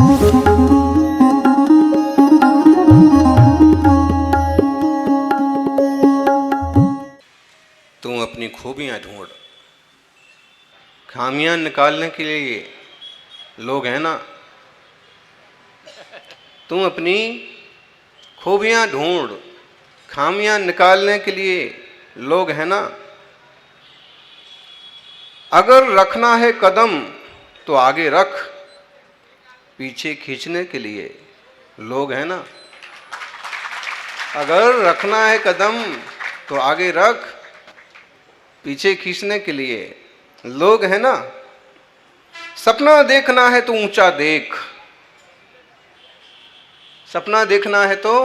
तू अपनी खूबियां ढूंढ, खामियां निकालने के लिए लोग हैं ना। तू अपनी खूबियां ढूंढ, खामियां निकालने के लिए लोग हैं ना। अगर रखना है कदम तो आगे रख, पीछे खींचने के लिए लोग हैं ना। अगर रखना है कदम तो आगे रख, पीछे खींचने के लिए लोग हैं ना। सपना देखना है तो ऊंचा देख, सपना देखना है तो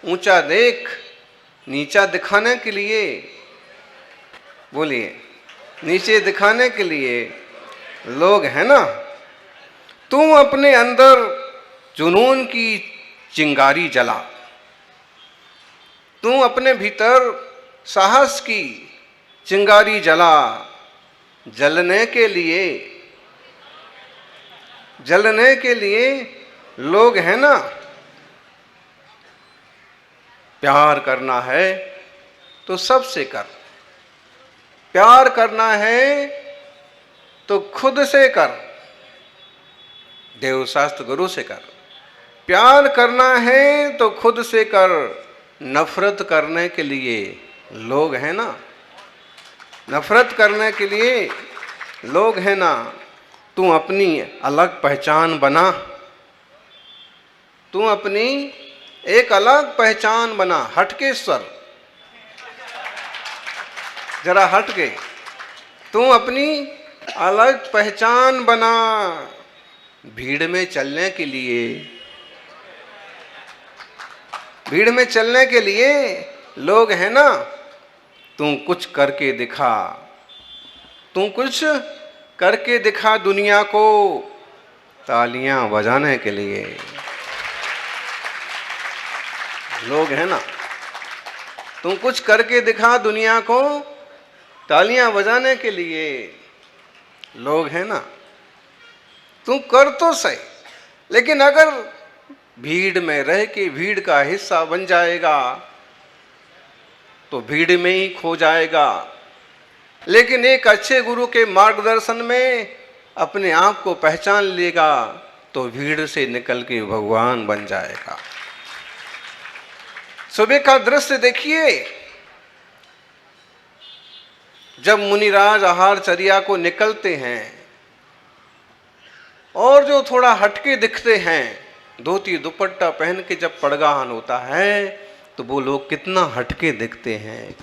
ऊंचा देख, नीचा दिखाने के लिए, बोलिए, नीचे दिखाने के लिए लोग हैं ना। तू अपने अंदर जुनून की चिंगारी जला, तू अपने भीतर साहस की चिंगारी जला। जलने के लिए, जलने के लिए लोग हैं ना। प्यार करना है तो सबसे कर, प्यार करना है तो खुद से कर, देव शास्त्र गुरु से कर। प्यार करना है तो खुद से कर, नफरत करने के लिए लोग हैं ना। नफरत करने के लिए लोग हैं ना। तू अपनी अलग पहचान बना, तू अपनी एक अलग पहचान बना। हटके स्वर, जरा हटके, तू अपनी अलग पहचान बना। भीड़ में चलने के लिए, भीड़ में चलने के लिए लोग हैं ना। तू कुछ करके दिखा, तू कुछ करके दिखा दुनिया को, तालियां बजाने के लिए लोग हैं ना। तू कुछ करके दिखा दुनिया को, तालियां बजाने के लिए लोग हैं ना। तू कर तो सही, लेकिन अगर भीड़ में रह के भीड़ का हिस्सा बन जाएगा तो भीड़ में ही खो जाएगा। लेकिन एक अच्छे गुरु के मार्गदर्शन में अपने आप को पहचान लेगा तो भीड़ से निकल के भगवान बन जाएगा। सुबह का दृश्य देखिए, जब मुनिराज आहारचर्या को निकलते हैं और जो थोड़ा हटके दिखते हैं, धोती दुपट्टा पहन के जब पड़गाहन होता है तो वो लोग कितना हटके दिखते हैं।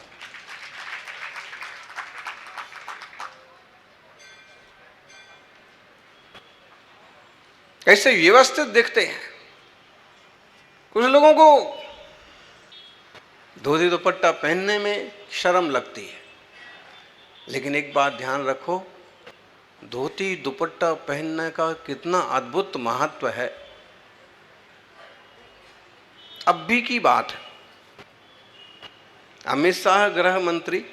कैसे व्यवस्थित दिखते हैं। कुछ लोगों को धोती दुपट्टा पहनने में शर्म लगती है, लेकिन एक बात ध्यान रखो, धोती दुपट्टा पहनने का कितना अद्भुत महत्व है। अब भी की बात है, अमित शाह गृह मंत्री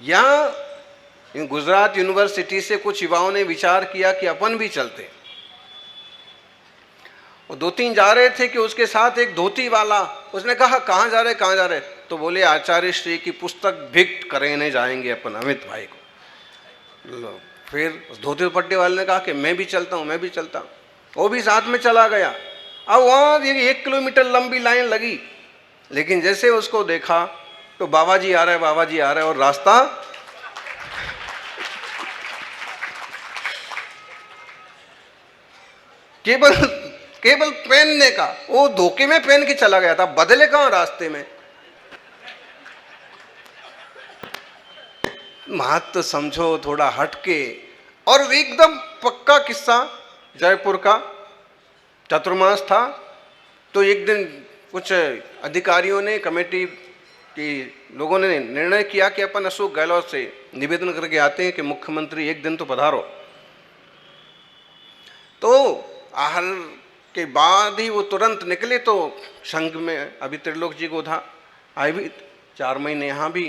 या गुजरात यूनिवर्सिटी से कुछ युवाओं ने विचार किया कि अपन भी चलते। वो दो तीन जा रहे थे कि उसके साथ एक धोती वाला, उसने कहा कहाँ जा रहे कहाँ जा रहे, तो बोले आचार्य श्री की पुस्तक भिक्त करने जाएंगे अपन अमित भाई को। फिर उस धोती दुपट्टे वाले ने कहा कि मैं भी चलता हूँ, मैं भी चलता हूँ। वो भी साथ में चला गया। अब वहाँ 1 किलोमीटर लंबी लाइन लगी, लेकिन जैसे उसको देखा तो बाबा जी आ रहे, बाबा जी आ रहे, और रास्ता केवल पहनने का, वो धोखे में पहन के चला गया था, बदले कहाँ रास्ते में। महत्व समझो थोड़ा हटके। और एकदम पक्का किस्सा, जयपुर का चतुर्मास था, तो एक दिन कुछ अधिकारियों ने, कमेटी के लोगों ने निर्णय किया कि अपन अशोक गहलोत से निवेदन करके आते हैं कि मुख्यमंत्री एक दिन तो पधारो। तो आहार के बाद ही वो तुरंत निकले। तो संघ में अभी त्रिलोक जी को था, आए भी 4 महीने, यहाँ भी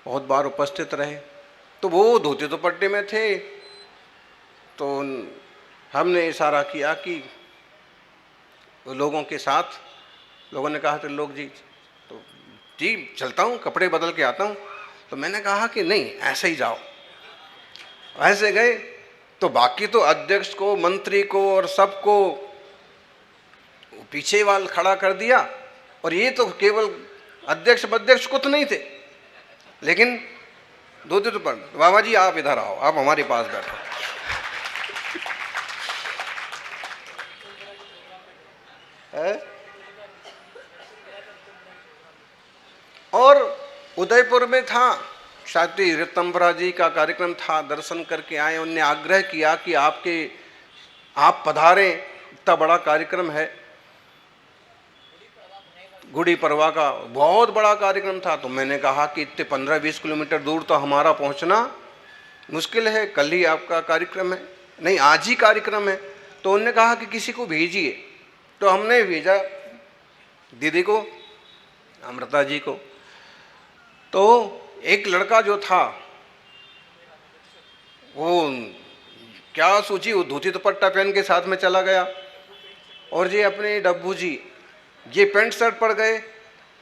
बहुत बार उपस्थित रहे। तो वो धोती दुपट्टे में थे, तो हमने इशारा किया कि लोगों के साथ, लोगों ने कहा त्रिलोक जी, तो जी चलता हूँ, कपड़े बदल के आता हूँ। तो मैंने कहा कि नहीं, ऐसे ही जाओ। ऐसे गए तो बाकी तो अध्यक्ष को, मंत्री को और सबको पीछे वाल खड़ा कर दिया, और ये तो केवल अध्यक्ष कुछ नहीं थे, लेकिन धोती दुपट्टे। बाबा जी आप इधर आओ, आप हमारे पास बैठो। और उदयपुर में था, शायद ऋतंबरा जी का कार्यक्रम था, दर्शन करके आए। उनने आग्रह किया कि आप पधारें, इतना बड़ा कार्यक्रम है, गुड़ी पड़वा का बहुत बड़ा कार्यक्रम था। तो मैंने कहा कि इतने 15-20 किलोमीटर दूर तो हमारा पहुंचना मुश्किल है, कल ही आपका कार्यक्रम है, नहीं आज ही कार्यक्रम है। तो उन्होंने कहा कि किसी को भेजिए। तो हमने भेजा दीदी को, अमृता जी को। तो एक लड़का जो था वो क्या सोची, वो धोती दुपट्टा पहन के साथ में चला गया, और ये अपने डब्बू जी ये पैंट शर्ट पड़ गए।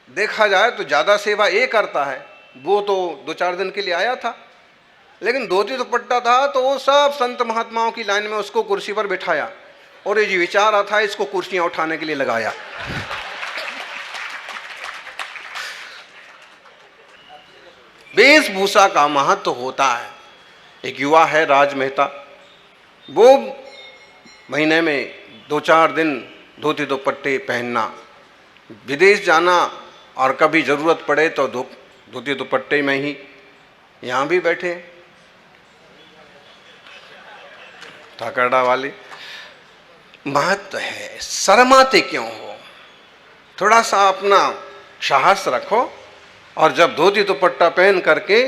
देखा जाए तो ज़्यादा सेवा ये करता है, वो तो 2-4 दिन के लिए आया था, लेकिन धोती दुपट्टा था तो वो सब संत महात्माओं की लाइन में उसको कुर्सी पर बिठाया, और ये विचार आता है इसको कुर्सियां उठाने के लिए लगाया। वेशभूषा का महत्व होता है। एक युवा है राज मेहता, वो महीने में 2-4 दिन धोती दुपट्टे पहनना, विदेश जाना, और कभी ज़रूरत पड़े तो धोती दुपट्टे में ही। यहाँ भी बैठे ठाकरड़ा वाले। महत्व है, शर्माते क्यों हो, थोड़ा सा अपना साहस रखो। और जब धोती दुपट्टा पहन करके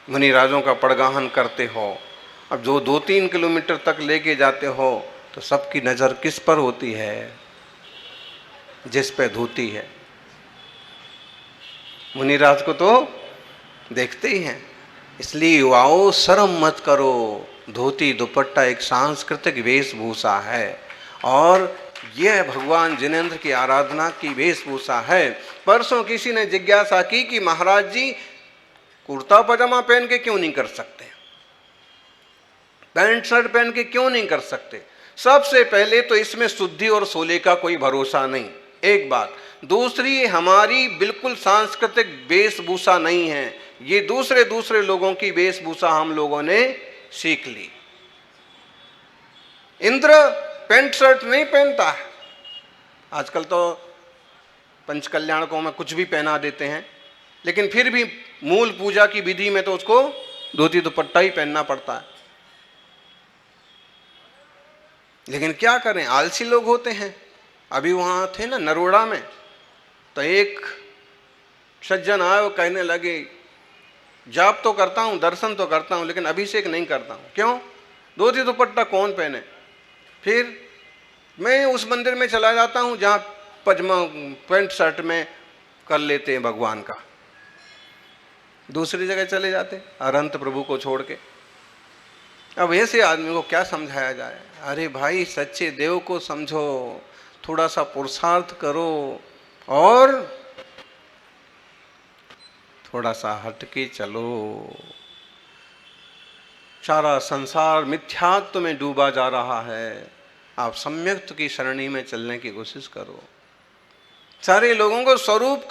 मुनिराजों का पड़गाहन करते हो, अब जो 2-3 किलोमीटर तक लेके जाते हो, तो सबकी नज़र किस पर होती है, जिस पे धोती है। मुनिराज को तो देखते ही हैं। इसलिए युवाओं शर्म मत करो, धोती दुपट्टा एक सांस्कृतिक वेशभूषा है, और यह भगवान जिनेंद्र की आराधना की वेशभूषा है। परसों किसी ने जिज्ञासा की कि महाराज जी कुर्ता पजामा पहन के क्यों नहीं कर सकते, पैंट शर्ट पहन के क्यों नहीं कर सकते। सबसे पहले तो इसमें शुद्धि और सोले का कोई भरोसा नहीं, एक बात। दूसरी, हमारी बिल्कुल सांस्कृतिक वेशभूषा नहीं है, ये दूसरे लोगों की वेशभूषा हम लोगों ने सीख ली। इंद्र पैंट शर्ट नहीं पहनता है, आजकल तो पंचकल्याणकों में कुछ भी पहना देते हैं, लेकिन फिर भी मूल पूजा की विधि में तो उसको धोती दुपट्टा ही पहनना पड़ता है। लेकिन क्या करें, आलसी लोग होते हैं। अभी वहां थे ना नरोड़ा में, तो एक सज्जन आए, वो कहने लगे जाप तो करता हूं, दर्शन तो करता हूं, लेकिन अभिषेक नहीं करता हूं। क्यों? धोती दुपट्टा कौन पहने। फिर मैं उस मंदिर में चला जाता हूं जहां पजामा पैंट शर्ट में कर लेते हैं भगवान का, दूसरी जगह चले जाते अनंत प्रभु को छोड़ के। अब ऐसे आदमी को क्या समझाया जाए। अरे भाई, सच्चे देव को समझो, थोड़ा सा पुरुषार्थ करो, और थोड़ा सा हटके चलो। सारा संसार मिथ्यात्व में डूबा जा रहा है, आप सम्यक्त की शरणी में चलने की कोशिश करो। सारे लोगों को स्वरूप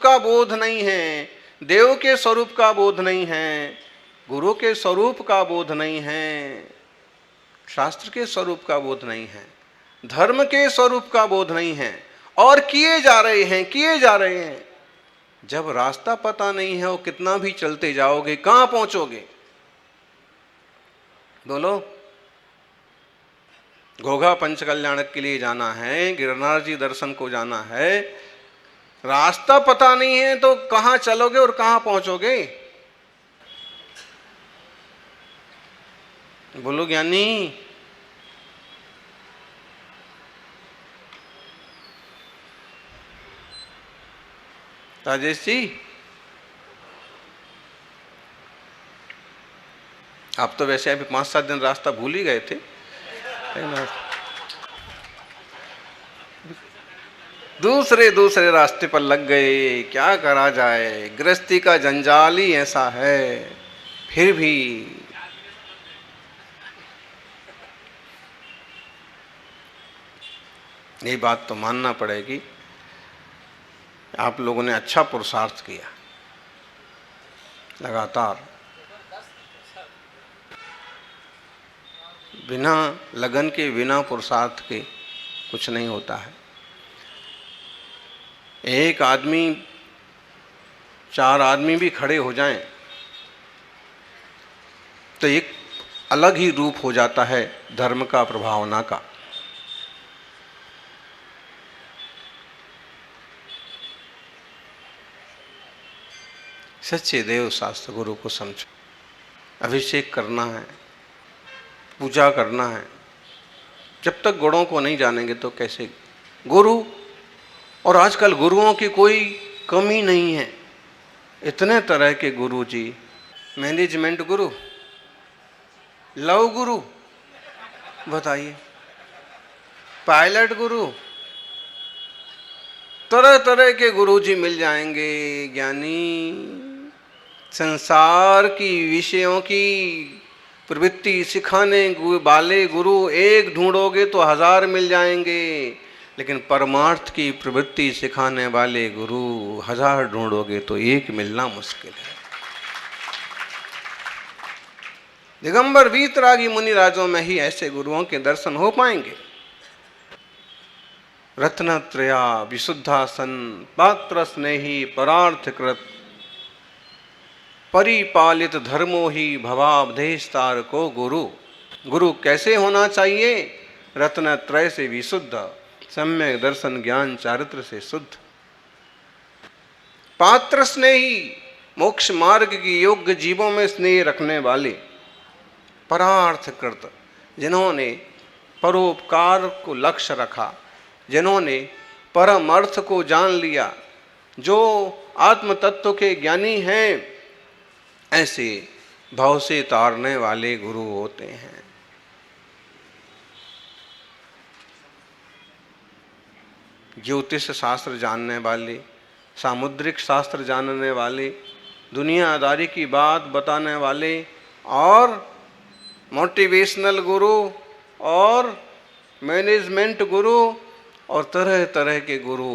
का बोध नहीं है, देव के स्वरूप का बोध नहीं है, गुरु के स्वरूप का बोध नहीं है, शास्त्र के स्वरूप का बोध नहीं है, धर्म के स्वरूप का बोध नहीं है, और किए जा रहे हैं। जब रास्ता पता नहीं है, वो कितना भी चलते जाओगे कहां पहुंचोगे। बोलो, घोघा पंचकल्याणक के लिए जाना है, गिरनार जी दर्शन को जाना है, रास्ता पता नहीं है तो कहां चलोगे और कहां पहुंचोगे। बोलो ज्ञानी। राजेश जी, आप तो वैसे अभी 5-7 दिन रास्ता भूल ही गए थे, दूसरे दूसरे रास्ते पर लग गए। क्या करा जाए, गृहस्थी का जंजाल ही ऐसा है। फिर भी ये बात तो मानना पड़ेगी, आप लोगों ने अच्छा पुरुषार्थ किया लगातार। बिना लगन के, बिना पुरुषार्थ के कुछ नहीं होता है। एक आदमी, 4 आदमी भी खड़े हो जाएं तो एक अलग ही रूप हो जाता है धर्म का, प्रभावना का। सच्चे देव शास्त्र गुरु को समझो। अभिषेक करना है, पूजा करना है। जब तक गुणों को नहीं जानेंगे तो कैसे गुरु। और आजकल गुरुओं की कोई कमी नहीं है, इतने तरह के गुरु जी। मैनेजमेंट गुरु, लव गुरु, बताइए, पायलट गुरु, तरह तरह के गुरु जी मिल जाएंगे। ज्ञानी संसार की विषयों की प्रवृत्ति सिखाने वाले गुरु एक ढूंढोगे तो 1000 मिल जाएंगे, लेकिन परमार्थ की प्रवृत्ति सिखाने वाले गुरु 1000 ढूंढोगे तो एक मिलना मुश्किल है। दिगंबर वीतरागी मुनिराजों में ही ऐसे गुरुओं के दर्शन हो पाएंगे। रत्नत्रया विशुद्धासन पात्र स्नेही परार्थकृत परिपालित धर्मो ही भवावधेस्तार को गुरु। गुरु कैसे होना चाहिए? रत्नत्रय से विशुद्ध, सम्यक दर्शन ज्ञान चारित्र से शुद्ध, पात्र स्नेही, मोक्ष मार्ग की योग्य जीवों में स्नेह रखने वाले, परार्थकृत, जिन्होंने परोपकार को लक्ष्य रखा, जिन्होंने परम अर्थ को जान लिया, जो आत्म तत्व के ज्ञानी हैं, ऐसे भव से तारने वाले गुरु होते हैं। ज्योतिष शास्त्र जानने वाले, सामुद्रिक शास्त्र जानने वाले, दुनियादारी की बात बताने वाले, और मोटिवेशनल गुरु और मैनेजमेंट गुरु और तरह तरह के गुरु।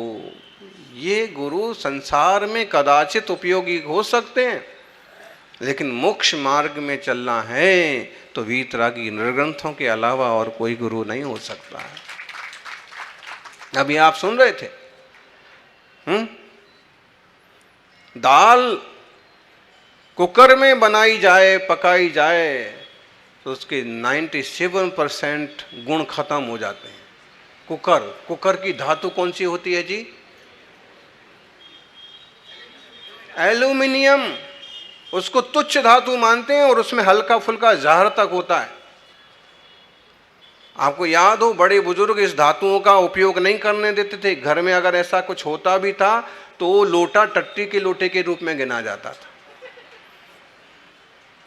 ये गुरु संसार में कदाचित उपयोगी हो सकते हैं, लेकिन मोक्ष मार्ग में चलना है तो वीतरागी निर्ग्रंथों के अलावा और कोई गुरु नहीं हो सकता है। अभी आप सुन रहे थे, दाल कुकर में बनाई जाए, पकाई जाए तो उसके 97% गुण खत्म हो जाते हैं। कुकर की धातु कौन सी होती है जी? एल्यूमिनियम। उसको तुच्छ धातु मानते हैं और उसमें हल्का फुल्का जहर तक होता है। आपको याद हो, बड़े बुजुर्ग इस धातुओं का उपयोग नहीं करने देते थे। घर में अगर ऐसा कुछ होता भी था तो लोटा टट्टी के लोटे के रूप में गिना जाता था।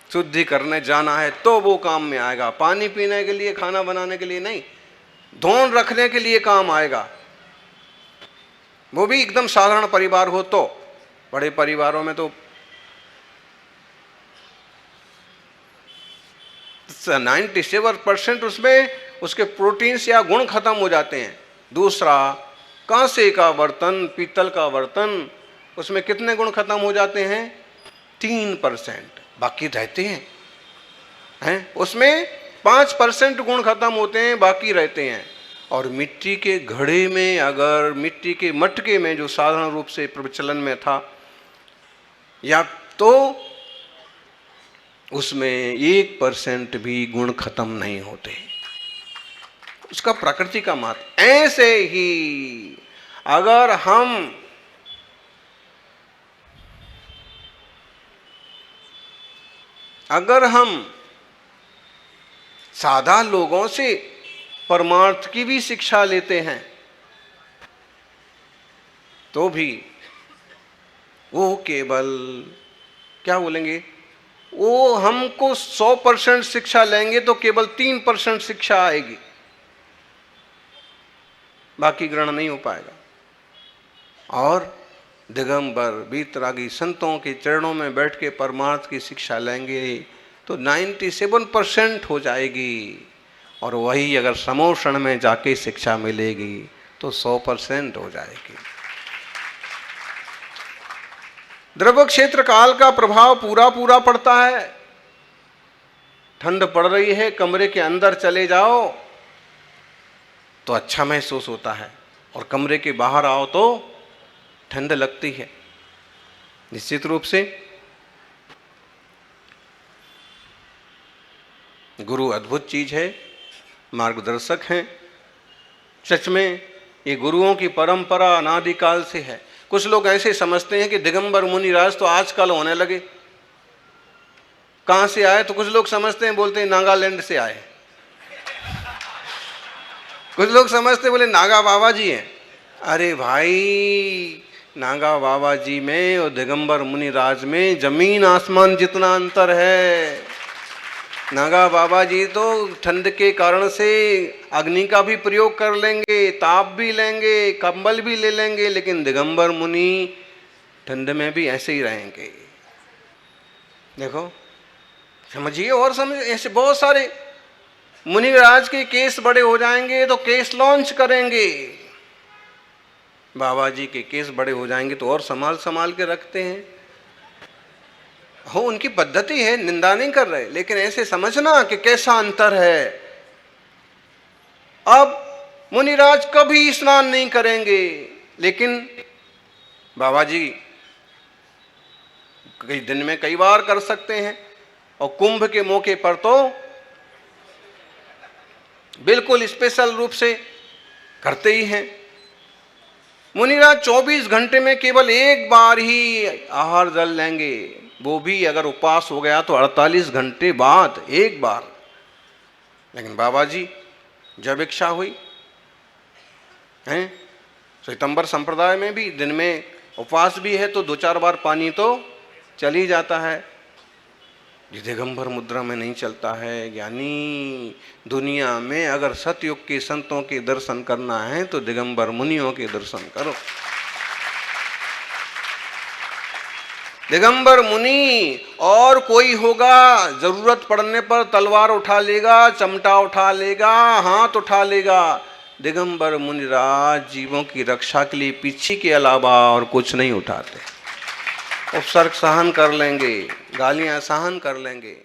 शुद्धि करने जाना है तो वो काम में आएगा, पानी पीने के लिए, खाना बनाने के लिए नहीं, धोन रखने के लिए काम आएगा। वो भी एकदम साधारण परिवार हो तो। बड़े परिवारों में तो 97% उसमें उसके प्रोटीन्स या गुण खत्म हो जाते हैं। दूसरा, कांसे का बर्तन, पीतल का बर्तन, उसमें कितने गुण खत्म हो जाते हैं? 3%, बाकी रहते हैं। उसमें 5% गुण खत्म होते हैं, बाकी रहते हैं। और मिट्टी के घड़े में, अगर मिट्टी के मटके में जो साधारण रूप से प्रचलन में था, या तो उसमें 1% भी गुण खत्म नहीं होते। उसका प्रकृति का महत्व। ऐसे ही अगर हम सादा लोगों से परमार्थ की भी शिक्षा लेते हैं तो भी वो केवल क्या बोलेंगे, वो हमको 100% शिक्षा लेंगे तो केवल 3% शिक्षा आएगी, बाकी ग्रहण नहीं हो पाएगा। और दिगंबर वीतरागी संतों के चरणों में बैठ के परमार्थ की शिक्षा लेंगे तो 97% हो जाएगी, और वही अगर समोषण में जाके शिक्षा मिलेगी तो 100% हो जाएगी। द्रव्य क्षेत्र काल का प्रभाव पूरा पूरा पड़ता है। ठंड पड़ रही है, कमरे के अंदर चले जाओ तो अच्छा महसूस होता है, और कमरे के बाहर आओ तो ठंड लगती है। निश्चित रूप से गुरु अद्भुत चीज है, मार्गदर्शक हैं। सच में ये गुरुओं की परंपरा अनादिकाल से है। कुछ लोग ऐसे समझते हैं कि दिगंबर मुनिराज तो आजकल होने लगे। कहां से आए तो कुछ लोग समझते हैं, बोलते हैं नागालैंड से आए। कुछ लोग समझते बोले नागा बाबा जी हैं। अरे भाई, नागा बाबा जी में और दिगंबर मुनिराज में जमीन आसमान जितना अंतर है। नागा बाबा जी तो ठंड के कारण से अग्नि का भी प्रयोग कर लेंगे, ताप भी लेंगे, कंबल भी ले लेंगे, लेकिन दिगंबर मुनि ठंड में भी ऐसे ही रहेंगे। देखो, समझिए और समझ। ऐसे बहुत सारे मुनिराज के केस बड़े हो जाएंगे तो केस लॉन्च करेंगे, बाबा जी के केस बड़े हो जाएंगे तो और संभाल संभाल के रखते हैं। हो, उनकी पद्धति है, निंदा नहीं कर रहे, लेकिन ऐसे समझना कि कैसा अंतर है। अब मुनिराज कभी स्नान नहीं करेंगे, लेकिन बाबा जी कई दिन में कई बार कर सकते हैं, और कुंभ के मौके पर तो बिल्कुल स्पेशल रूप से करते ही हैं। मुनिराज 24 घंटे में केवल एक बार ही आहार जल लेंगे, वो भी अगर उपवास हो गया तो 48 घंटे बाद एक बार। लेकिन बाबा जी जब इच्छा हुई हैं, श्वेतांबर संप्रदाय में भी दिन में उपवास भी है तो 2-4 बार पानी तो चल ही जाता है। ये दिगंबर मुद्रा में नहीं चलता है। यानी दुनिया में अगर सतयुग के संतों के दर्शन करना है तो दिगंबर मुनियों के दर्शन करो। दिगंबर मुनि और कोई होगा, जरूरत पड़ने पर तलवार उठा लेगा, चमटा उठा लेगा, हाथ उठा लेगा। दिगंबर मुनिराज जीवों की रक्षा के लिए पीछे के अलावा और कुछ नहीं उठाते। उपसर्ग सहन कर लेंगे, गालियां सहन कर लेंगे।